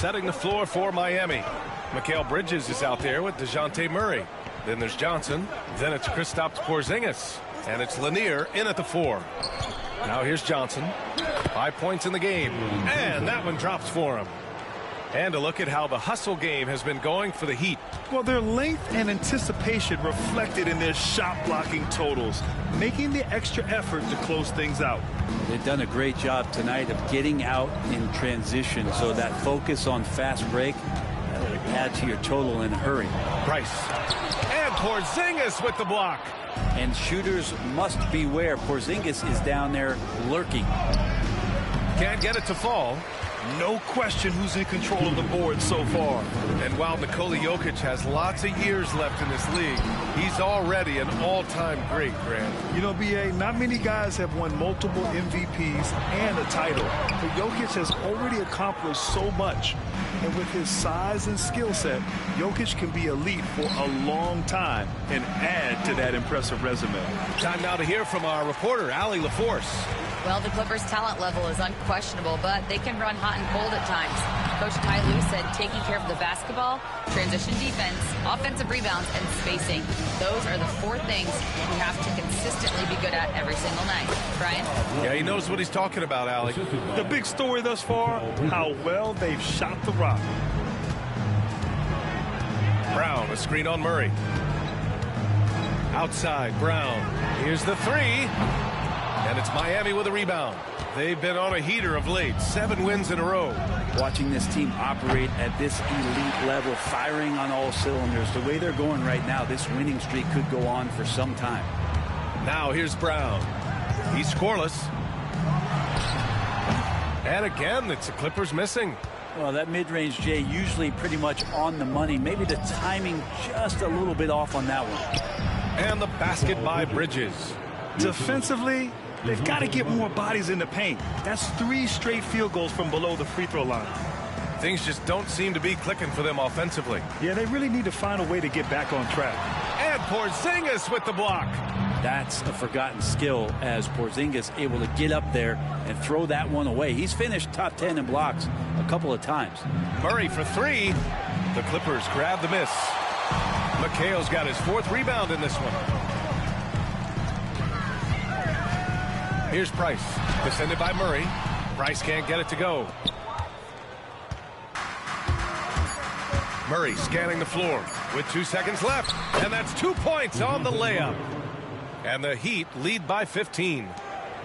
setting the floor for Miami. Mikal Bridges is out there with DeJounte Murray. Then there's Johnson. Then it's Kristaps Porzingis. And it's Lanier in at the 4. Now here's Johnson. 5 points in the game. And that one drops for him. And a look at how the hustle game has been going for the Heat. Well, their length and anticipation reflected in their shot blocking totals, making the extra effort to close things out. They've done a great job tonight of getting out in transition, so that focus on fast break add to your total in a hurry. Price. And Porzingis with the block. And shooters must beware. Porzingis is down there lurking. Can't get it to fall. No question who's in control of the board so far. And while Nikola Jokic has lots of years left in this league, he's already an all-time great, Grant. You know, B.A., not many guys have won multiple MVPs and a title. But Jokic has already accomplished so much. And with his size and skill set, Jokic can be elite for a long time and add to that impressive resume. Time now to hear from our reporter, Allie LaForce. Well, the Clippers' talent level is unquestionable, but they can run hot and cold at times. Coach Ty Lue said taking care of the basketball, transition defense, offensive rebounds, and spacing. Those are the 4 things you have to consistently be good at every single night. Brian? Yeah, he knows what he's talking about, Allie. The big story thus far, how well they've shot the rock. Brown, a screen on Murray. Outside, Brown. Here's the 3. And it's Miami with a rebound. They've been on a heater of late. 7 wins in a row. Watching this team operate at this elite level, firing on all cylinders, the way they're going right now, this winning streak could go on for some time. Now here's Brown. He's scoreless. And again, it's the Clippers missing. Well, that mid-range, Jay, usually pretty much on the money. Maybe the timing just a little bit off on that one. And the basket by Bridges. Defensively, they've got to get more bodies in the paint. That's 3 straight field goals from below the free throw line. Things just don't seem to be clicking for them offensively. Yeah, they really need to find a way to get back on track. And Porzingis with the block. That's a forgotten skill as Porzingis able to get up there and throw that one away. He's finished top 10 in blocks a couple of times. Murray for 3. The Clippers grab the miss. McHale's got his 4th rebound in this one. Here's Price, defended by Murray. Price can't get it to go. Murray scanning the floor with 2 seconds left. And that's 2 points on the layup. And the Heat lead by 15.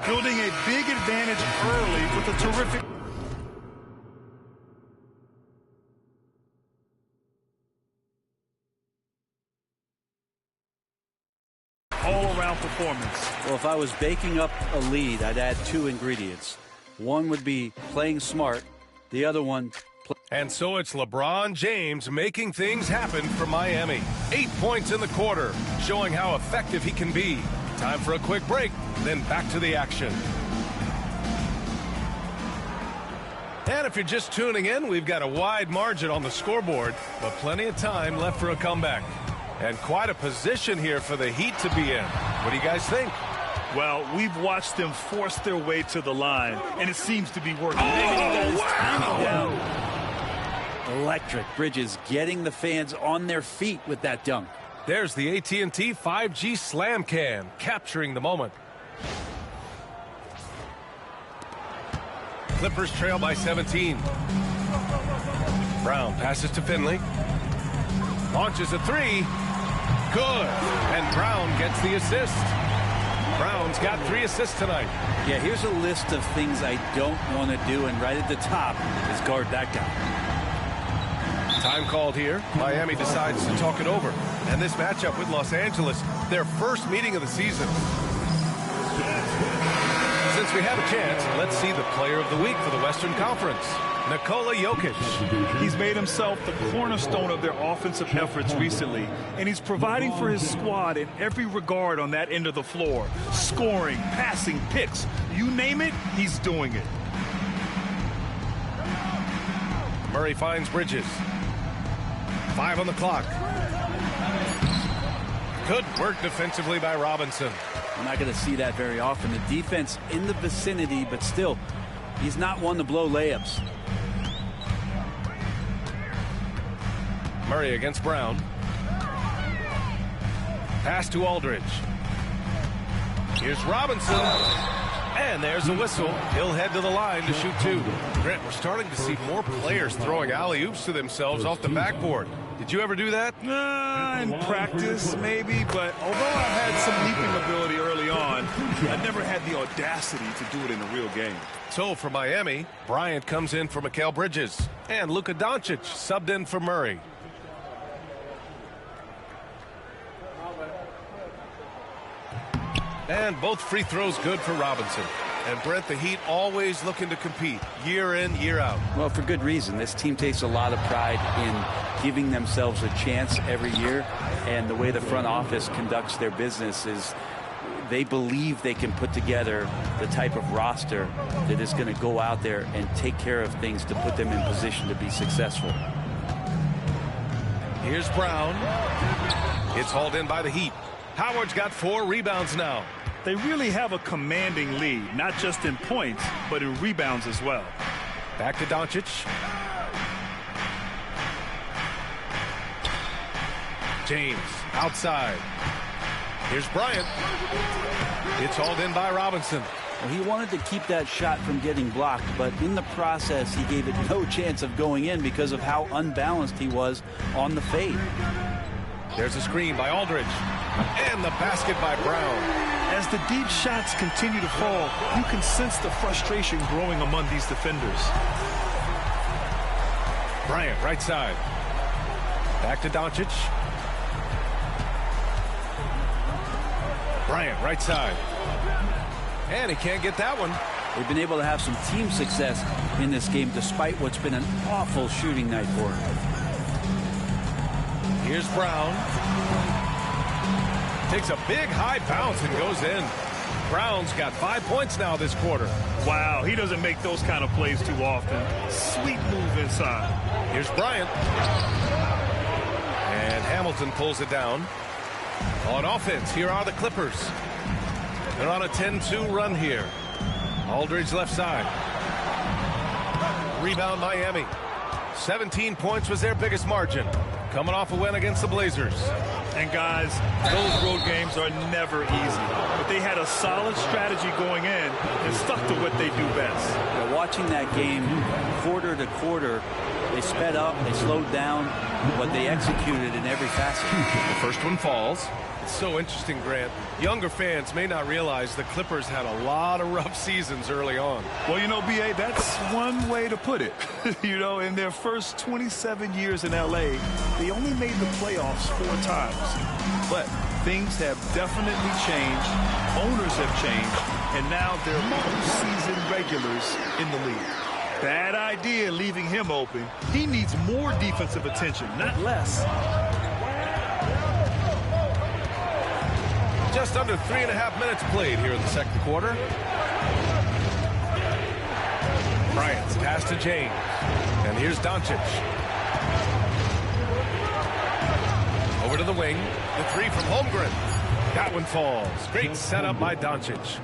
Building a big advantage early with a terrific all-around performance. Well, if I was baking up a lead, I'd add 2 ingredients. One would be playing smart. The other one... And so it's LeBron James making things happen for Miami. 8 points in the quarter, showing how effective he can be. Time for a quick break, then back to the action. And if you're just tuning in, we've got a wide margin on the scoreboard, but plenty of time left for a comeback. And quite a position here for the Heat to be in. What do you guys think? Well, we've watched them force their way to the line, and it seems to be working. Oh, wow! Electric. Bridges getting the fans on their feet with that dunk. There's the AT&T 5G Slam Cam, capturing the moment. Clippers trail by 17. Brown passes to Finley. Launches a 3. Good. And Brown gets the assist. Brown's got 3 assists tonight. Yeah, here's a list of things I don't want to do, and right at the top is guard that guy. Time called here. Miami decides to talk it over. And this matchup with Los Angeles, their first meeting of the season. Since we have a chance, let's see the player of the week for the Western Conference. Nikola Jokic. He's made himself the cornerstone of their offensive efforts recently, and he's providing for his squad in every regard on that end of the floor. Scoring, passing, picks, you name it, he's doing it. Murray finds Bridges. 5 on the clock. Good work defensively by Robinson. We're not going to see that very often. The defense in the vicinity, but still, he's not one to blow layups. Murray against Brown. Pass to Aldridge. Here's Robinson. And there's a whistle. He'll head to the line to shoot two. Grant, we're starting to see more players throwing alley-oops to themselves off the backboard. Did you ever do that? In practice, maybe, but although I had some leaping ability early on, I never had the audacity to do it in a real game. So for Miami, Bryant comes in for Mikal Bridges. And Luka Doncic subbed in for Murray. And both free throws good for Robinson. And Brent, the Heat always looking to compete year in, year out. Well, for good reason. This team takes a lot of pride in giving themselves a chance every year. And the way the front office conducts their business is they believe they can put together the type of roster that is going to go out there and take care of things to put them in position to be successful. Here's Brown. It's hauled in by the Heat. Howard's got 4 rebounds now. They really have a commanding lead, not just in points, but in rebounds as well. Back to Doncic. James outside. Here's Bryant. It's hauled in by Robinson. Well, he wanted to keep that shot from getting blocked, but in the process, he gave it no chance of going in because of how unbalanced he was on the fade. There's a screen by Aldridge. And the basket by Brown. As the deep shots continue to fall, you can sense the frustration growing among these defenders. Bryant, right side. Back to Doncic. Bryant, right side. And he can't get that one. They've been able to have some team success in this game despite what's been an awful shooting night for him. Here's Brown. Takes a big high bounce and goes in. Brown's got 5 points now this quarter. Wow, he doesn't make those kind of plays too often. Sweet move inside. Here's Bryant. And Hamilton pulls it down. On offense, here are the Clippers. They're on a 10-2 run here. Aldridge left side. Rebound Miami. 17 points was their biggest margin. Coming off a win against the Blazers. And guys, those road games are never easy. But they had a solid strategy going in and stuck to what they do best. Well, watching that game quarter to quarter, they sped up, they slowed down, but they executed in every facet. The first one falls. It's so interesting, Grant. Younger fans may not realize the Clippers had a lot of rough seasons early on. Well, you know, B.A., that's one way to put it. You know, in their first 27 years in L.A., they only made the playoffs 4 times. But things have definitely changed. Owners have changed. And now they're postseason regulars in the league. Bad idea leaving him open. He needs more defensive attention, not less. Just under 3.5 minutes played here in the second quarter. Bryant's pass to James. And here's Doncic. Over to the wing. The 3 from Holmgren. That one falls. Great setup by Doncic.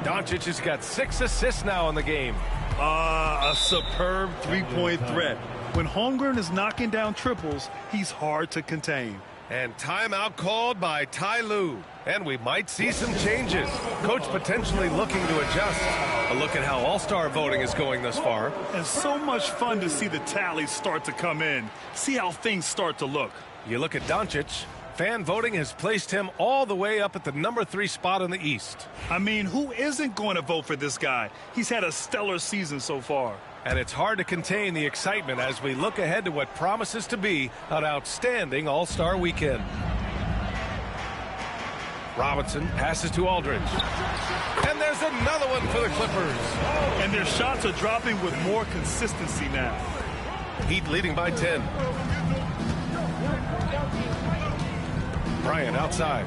Doncic has got 6 assists now in the game. A superb three-point threat. When Holmgren is knocking down triples, he's hard to contain. And timeout called by Ty Lue. And we might see some changes. Coach potentially looking to adjust. A look at how all-star voting is going thus far. And so much fun to see the tallies start to come in. See how things start to look. You look at Doncic. Fan voting has placed him all the way up at the number 3 spot in the East. I mean, who isn't going to vote for this guy? He's had a stellar season so far. And it's hard to contain the excitement as we look ahead to what promises to be an outstanding All-Star weekend. Robinson passes to Aldridge. And there's another one for the Clippers. And their shots are dropping with more consistency now. Heat leading by 10. Bryant outside.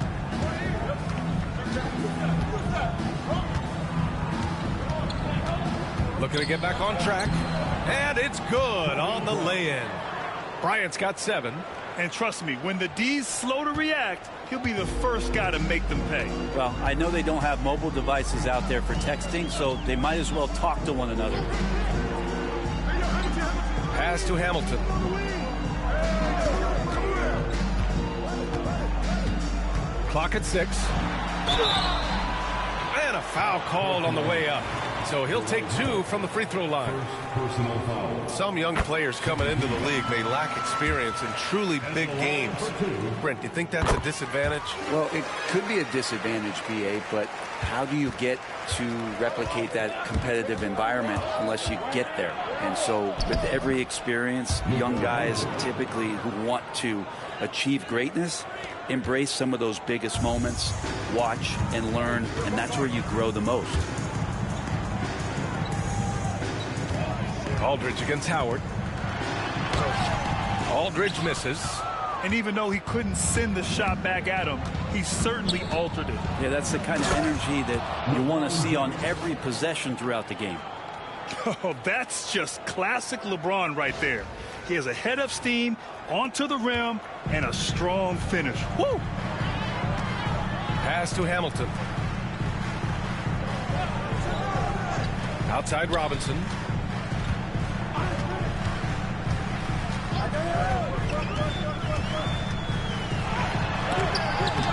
Looking to get back on track. And it's good on the lay-in. Bryant's got 7. And trust me, when the D's slow to react, he'll be the first guy to make them pay. Well, I know they don't have mobile devices out there for texting, so they might as well talk to one another. Pass to Hamilton. Clock at 6. And a foul called on the way up. So he'll take 2 from the free throw line. Personal foul. Some young players coming into the league may lack experience in truly big games. Brent, do you think that's a disadvantage? Well, it could be a disadvantage, BA, but how do you get to replicate that competitive environment unless you get there? And so with every experience, young guys typically who want to achieve greatness embrace some of those biggest moments, watch and learn, and that's where you grow the most. Aldridge against Howard. Aldridge misses. And even though he couldn't send the shot back at him, he certainly altered it. Yeah, that's the kind of energy that you want to see on every possession throughout the game. Oh, that's just classic LeBron right there. He has a head of steam, onto the rim, and a strong finish. Woo! Pass to Hamilton. Outside Robinson.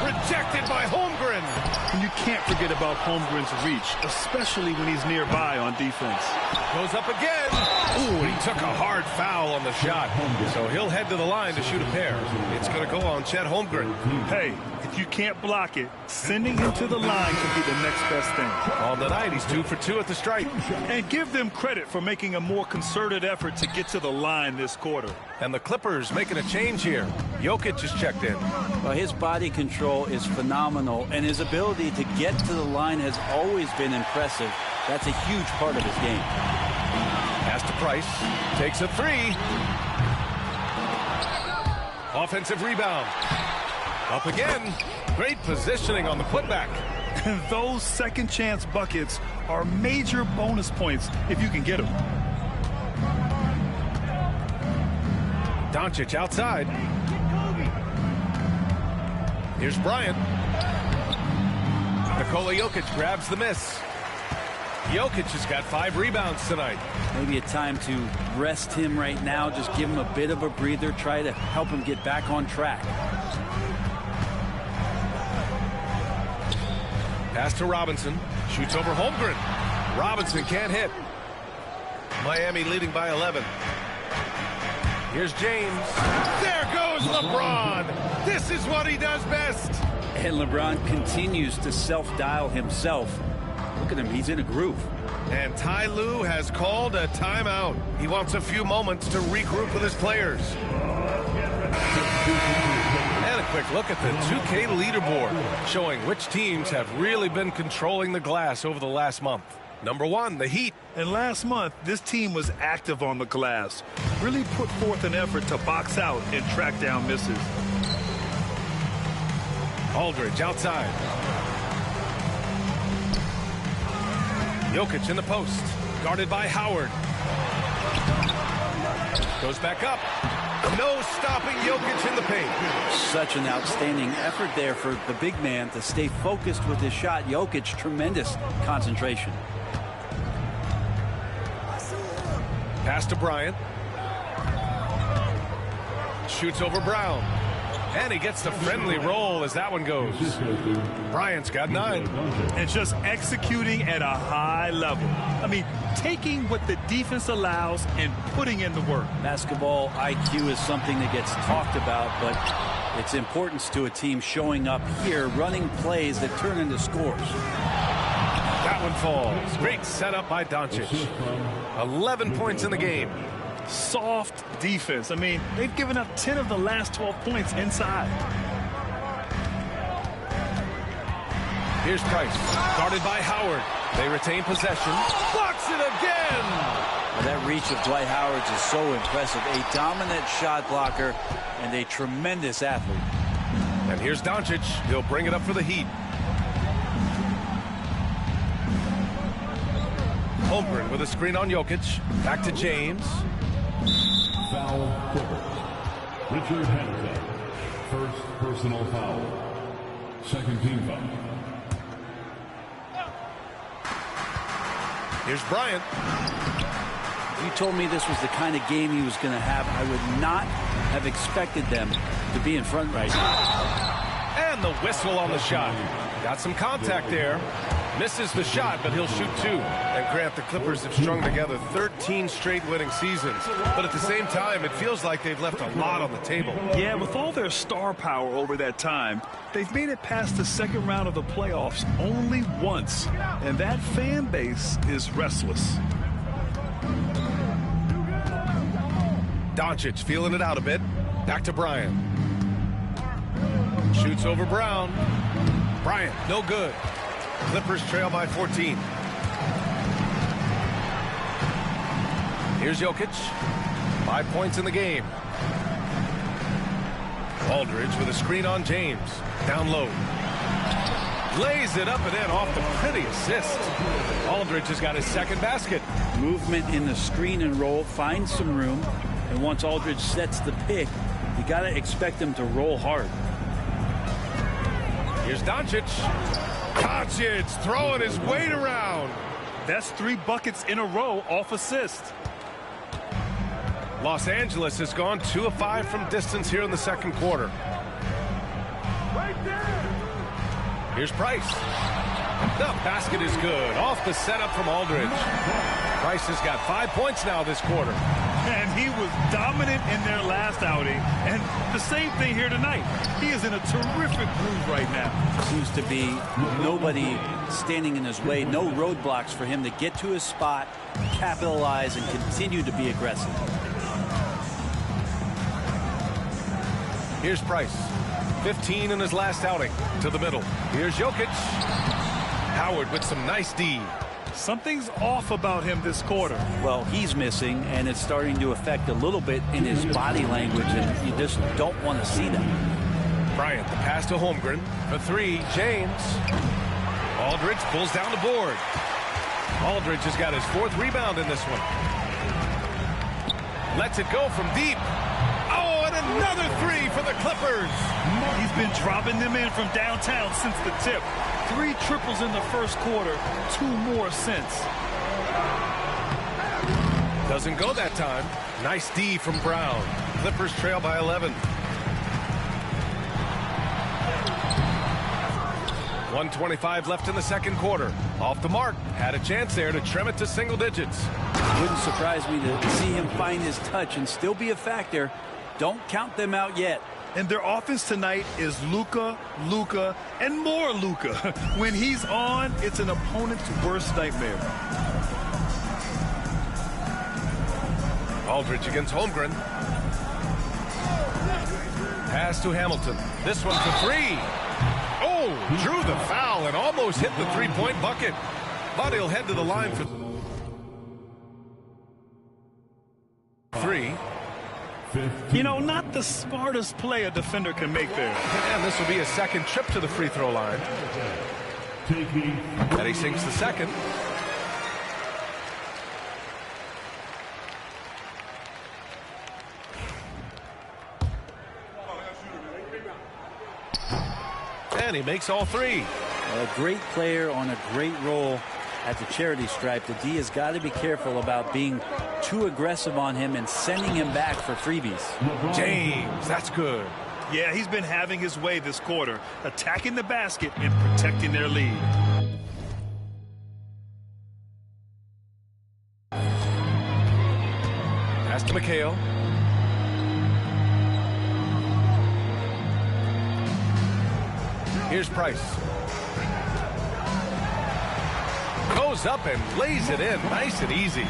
Rejected by Holmgren. And you can't forget about Holmgren's reach, especially when he's nearby on defense. Goes up again. Ooh, and he took a hard foul on the shot. So he'll head to the line to shoot a pair. It's going to go on Chet Holmgren. Hey, if you can't block it, sending him to the line can be the next best thing. On the night, he's 2 for 2 at the stripe. And give them credit for making a more concerted effort to get to the line this quarter. And the Clippers making a change here. Jokic is checked in. Well, his body control is phenomenal, and his ability to get to the line has always been impressive. That's a huge part of his game. Pass to Price. Takes a 3. Offensive rebound. Up again. Great positioning on the putback. And those second chance buckets are major bonus points if you can get them. Doncic outside. Here's Bryant. Nikola Jokic grabs the miss. Jokic has got 5 rebounds tonight. Maybe a time to rest him right now. Just give him a bit of a breather. Try to help him get back on track. Pass to Robinson. Shoots over Holmgren. Robinson can't hit. Miami leading by 11. Here's James. There goes LeBron. This is what he does best. And LeBron continues to self-dial himself. Look at him. He's in a groove. And Ty Lue has called a timeout. He wants a few moments to regroup with his players. And a quick look at the 2K leaderboard, showing which teams have really been controlling the glass over the last month. Number 1, the Heat. And last month, this team was active on the glass. Really put forth an effort to box out and track down misses. Aldridge outside. Jokic in the post. Guarded by Howard. Goes back up. No stopping Jokic in the paint. Such an outstanding effort there for the big man to stay focused with his shot. Jokic, tremendous concentration. Pass to Bryant. Shoots over Brown. And he gets the friendly roll as that one goes. Bryant's got 9. And just executing at a high level. I mean, taking what the defense allows and putting in the work. Basketball IQ is something that gets talked about, but its importance to a team showing up here, running plays that turn into scores. That one falls. Great setup by Doncic. 11 points in the game. Soft defense. I mean, they've given up 10 of the last 12 points inside. Here's Price. Guarded by Howard. They retain possession. Blocks it again. Well, that reach of Dwight Howard's is so impressive. A dominant shot blocker and a tremendous athlete. And here's Doncic. He'll bring it up for the Heat. Holmgren with a screen on Jokic. Back to James. Foul Clippers. Richard Hamilton. First personal foul. Second team foul. Here's Bryant. If you told me this was the kind of game he was going to have, I would not have expected them to be in front right now. And And the whistle on the shot. Got some contact there. Misses the shot, but he'll shoot 2. And Grant, the Clippers have strung together 13 straight winning seasons. But at the same time, it feels like they've left a lot on the table. Yeah, with all their star power over that time, they've made it past the second round of the playoffs only once. And that fan base is restless. Doncic feeling it out a bit. Back to Bryant. Shoots over Brown. Bryant, no good. Clippers trail by 14. Here's Jokic. 5 points in the game. Aldridge with a screen on James. Down low. Lays it up and in off the pretty assist. Aldridge has got his second basket. Movement in the screen and roll, finds some room, and once Aldridge sets the pick, you got to expect him to roll hard. Here's Doncic. Doncic throwing his weight around. That's 3 buckets in a row off assist. Los Angeles has gone 2 of 5 from distance here in the second quarter. Here's Price. The basket is good. Off the setup from Aldridge. Price has got 5 points now this quarter. And he was dominant in their last outing. And the same thing here tonight. He is in a terrific groove right now. Seems to be nobody standing in his way. No roadblocks for him to get to his spot, capitalize, and continue to be aggressive. Here's Price. 15 in his last outing. To the middle. Here's Jokic. Howard with some nice D. Something's off about him this quarter. Well, he's missing, and it's starting to affect a little bit in his body language, and you just don't want to see that. Bryant, the pass to Holmgren. For 3, James. Aldridge pulls down the board. Aldridge has got his 4th rebound in this one. Lets it go from deep. Oh, and another 3 for the Clippers. He's been dropping them in from downtown since the tip. 3 triples in the first quarter, 2 more since. Doesn't go that time. Nice D from Brown. Clippers trail by 11. 1:25 left in the second quarter. Off the mark. Had a chance there to trim it to single digits. Wouldn't surprise me to see him find his touch and still be a factor. Don't count them out yet. And their offense tonight is Luka, and more Luka. When he's on, it's an opponent's worst nightmare. Aldridge against Holmgren. Pass to Hamilton. This one for 3. Oh, drew the foul and almost hit the 3-point bucket. But he'll head to the line for 3. You know, not the smartest play a defender can make there. And this will be a second trip to the free throw line. And he sinks the second. And he makes all 3. A great player on a great role at the charity stripe. The D has got to be careful about being too aggressive on him and sending him back for freebies. James, that's good. Yeah, he's been having his way this quarter, attacking the basket and protecting their lead. Pass to McHale. Here's Price. Goes up and lays it in. Nice and easy.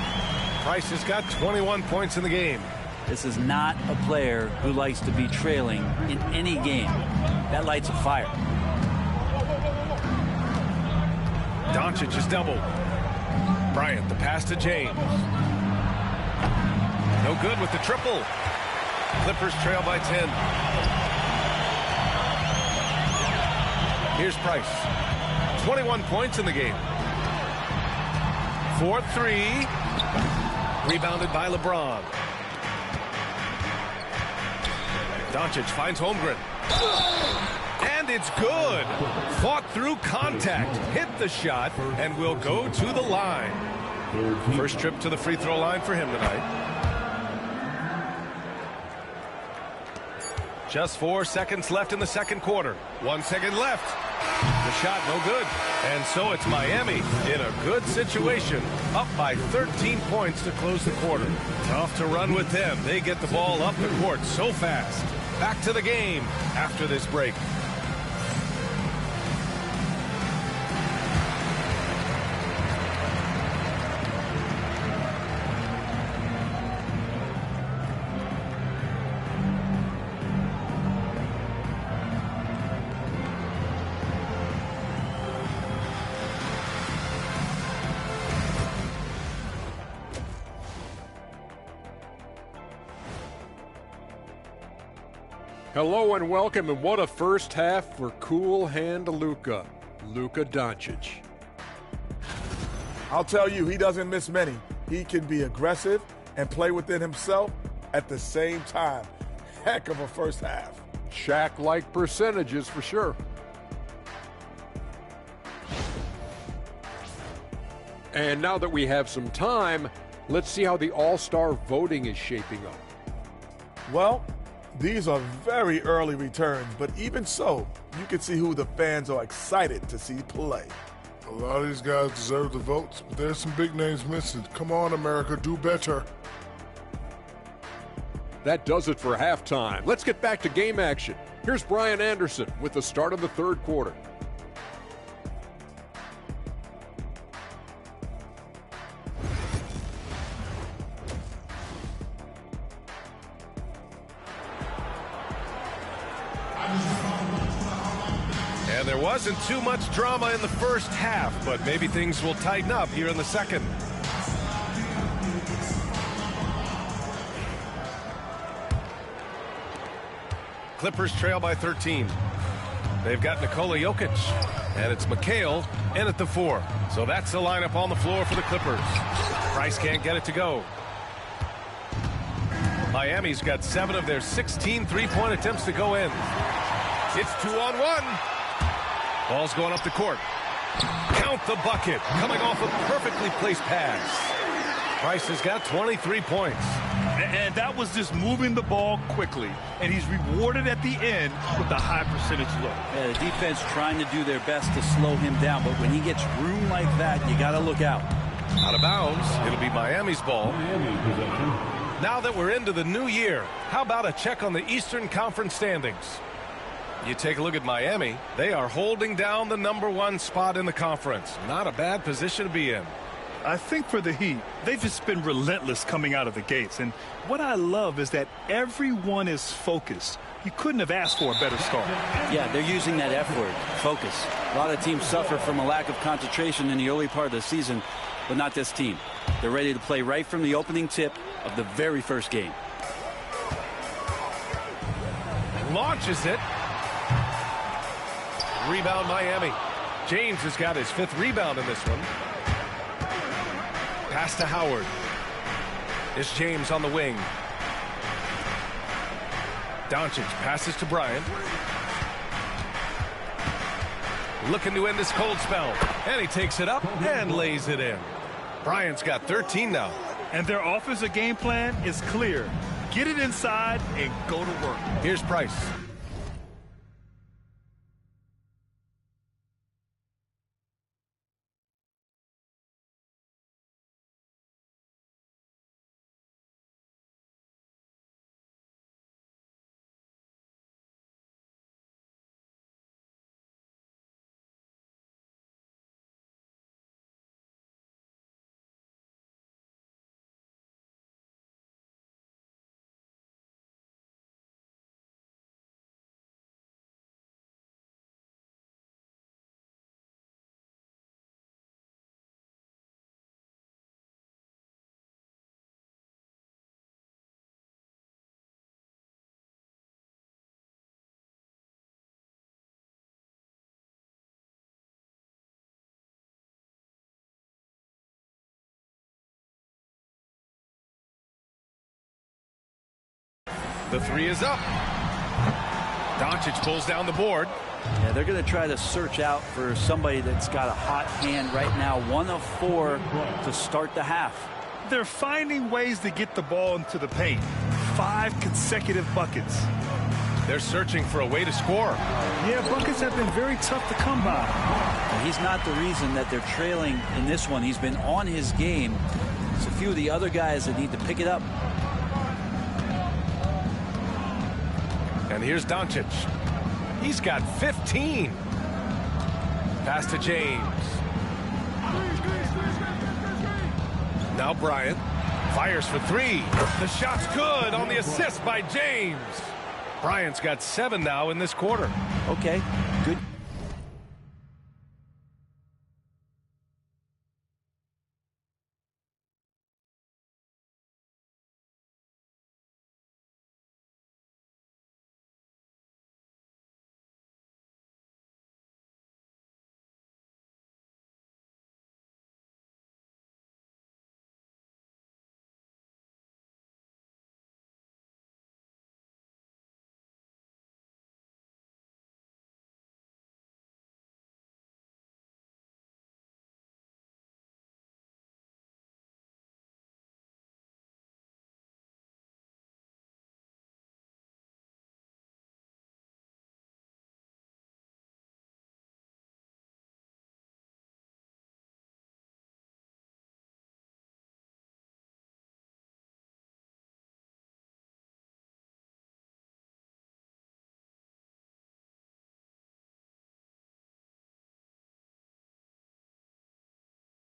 Price has got 21 points in the game. This is not a player who likes to be trailing in any game. That lights a fire. Doncic is doubled. Bryant, the pass to James. No good with the triple. Clippers trail by 10. Here's Price. 21 points in the game. 4-3. Rebounded by LeBron. Doncic finds Holmgren. And it's good. Fought through contact. Hit the shot and will go to the line. First trip to the free throw line for him tonight. Just 4 seconds left in the second quarter. 1 second left. The shot no good. And so it's Miami in a good situation, up by 13 points to close the quarter. Tough to run with them. They get the ball up the court so fast. Back to the game after this break. Hello and welcome, and what a first half for cool hand Luka Doncic. I'll tell you, he doesn't miss many. He can be aggressive and play within himself at the same time. Heck of a first half. Shaq-like percentages for sure. And now that we have some time, let's see how the All-Star voting is shaping up. Well, these are very early returns, but even so, you can see who the fans are excited to see play. A lot of these guys deserve the votes, but there's some big names missing. Come on, America, do better. That does it for halftime. Let's get back to game action. Here's Brian Anderson with the start of the third quarter. And there wasn't too much drama in the first half, but maybe things will tighten up here in the second. Clippers trail by 13. They've got Nikola Jokic, and it's McHale in at the 4. So that's the lineup on the floor for the Clippers. Price can't get it to go. Miami's got 7 of their 16 three-point attempts to go in. It's 2-on-1. Ball's going up the court. Count the bucket. Coming off a perfectly placed pass. Price has got 23 points. And that was just moving the ball quickly. And he's rewarded at the end with a high percentage look. Yeah, the defense trying to do their best to slow him down, but when he gets room like that, you got to look out. Out of bounds. It'll be Miami's ball. Miami possession. Now that we're into the new year, how about a check on the Eastern Conference standings? You take a look at Miami. They are holding down the #1 spot in the conference. Not a bad position to be in. I think for the Heat, they've just been relentless coming out of the gates. And what I love is that everyone is focused. You couldn't have asked for a better start. Yeah, they're using that F word, focus. A lot of teams suffer from a lack of concentration in the early part of the season, but not this team. They're ready to play right from the opening tip of the very first game. Launches it. Rebound Miami. James has got his 5th rebound in this one. Pass to Howard. It's James on the wing. Doncic passes to Bryant. Looking to end this cold spell. And he takes it up and lays it in. Bryant's got 13 now. And their offensive game plan is clear. Get it inside and go to work. Here's Price. The 3 is up. Doncic pulls down the board. Yeah, they're going to try to search out for somebody that's got a hot hand right now. 1 of 4 to start the half. They're finding ways to get the ball into the paint. 5 consecutive buckets. They're searching for a way to score. Yeah, buckets have been very tough to come by. He's not the reason that they're trailing in this one. He's been on his game. It's a few of the other guys that need to pick it up. And here's Doncic. He's got 15. Pass to James. Now Bryant fires for three. The shot's good on the assist by James. Bryant's got 7 now in this quarter. Okay, good.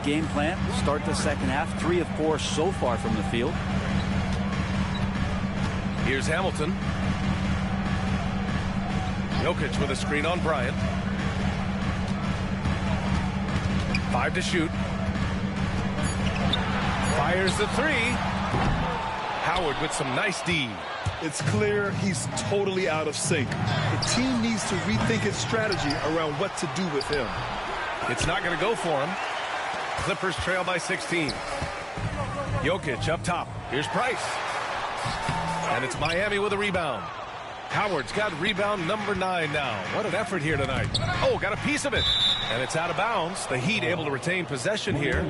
Game plan, start the second half, 3 of 4 so far from the field. Here's Hamilton. Jokic with a screen on Bryant. 5 to shoot. Fires the 3. Howard with some nice D. It's clear he's totally out of sync. The team needs to rethink its strategy around what to do with him. It's not going to go for him. Clippers trail by 16. Jokic up top. Here's Price. And it's Miami with a rebound. Howard's got rebound number 9 now. What an effort here tonight. Oh, got a piece of it. And it's out of bounds. The Heat able to retain possession here.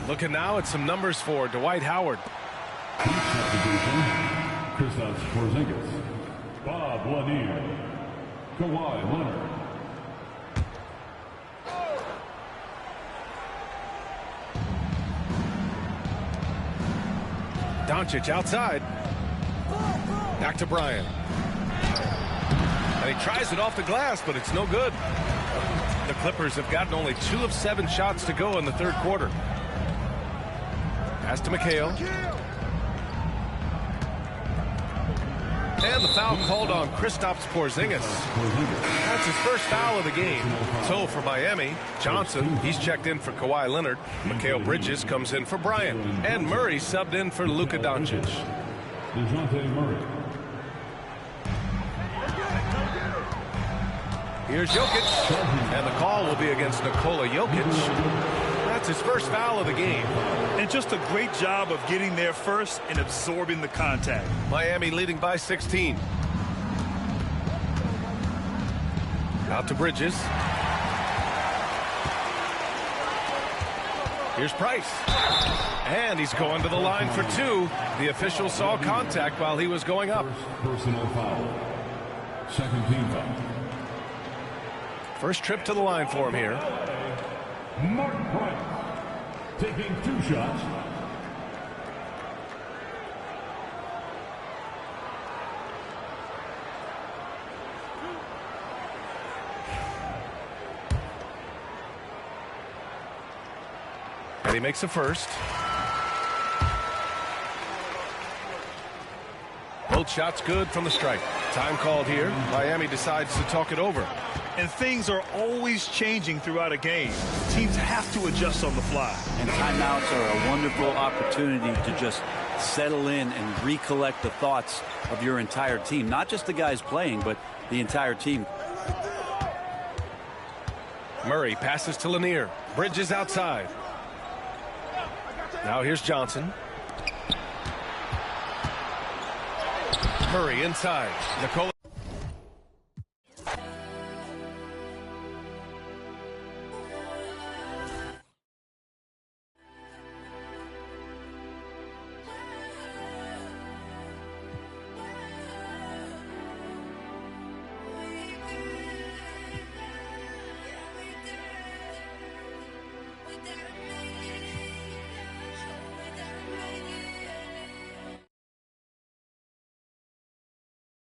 Looking now at some numbers for Dwight Howard. Kristaps Porzingis, Bob Lanier, Kawhi Leonard. Doncic outside. Back to Bryant. And he tries it off the glass, but it's no good. The Clippers have gotten only 2 of 7 shots to go in the third quarter. Pass to McHale. And the foul called on Kristaps Porzingis. That's his first foul of the game. So for Miami, Johnson, he's checked in for Kawhi Leonard. Mikal Bridges comes in for Bryant. And Murray subbed in for Luka Doncic. Here's Jokic. And the call will be against Nikola Jokic. That's his first foul of the game. And just a great job of getting there first and absorbing the contact. Miami leading by 16. Out to Bridges. Here's Price. And he's going to the line for 2. The official saw contact while he was going up. Personal foul. Second team foul. First trip to the line for him here. Mark Price taking 2 shots. And he makes a first. Both shots good from the stripe. Time called here. Miami decides to talk it over. And things are always changing throughout a game. Teams have to adjust on the fly. And timeouts are a wonderful opportunity to just settle in and recollect the thoughts of your entire team. Not just the guys playing, but the entire team. Murray passes to Lanier. Bridges outside. Now here's Johnson. Murray inside. Nikola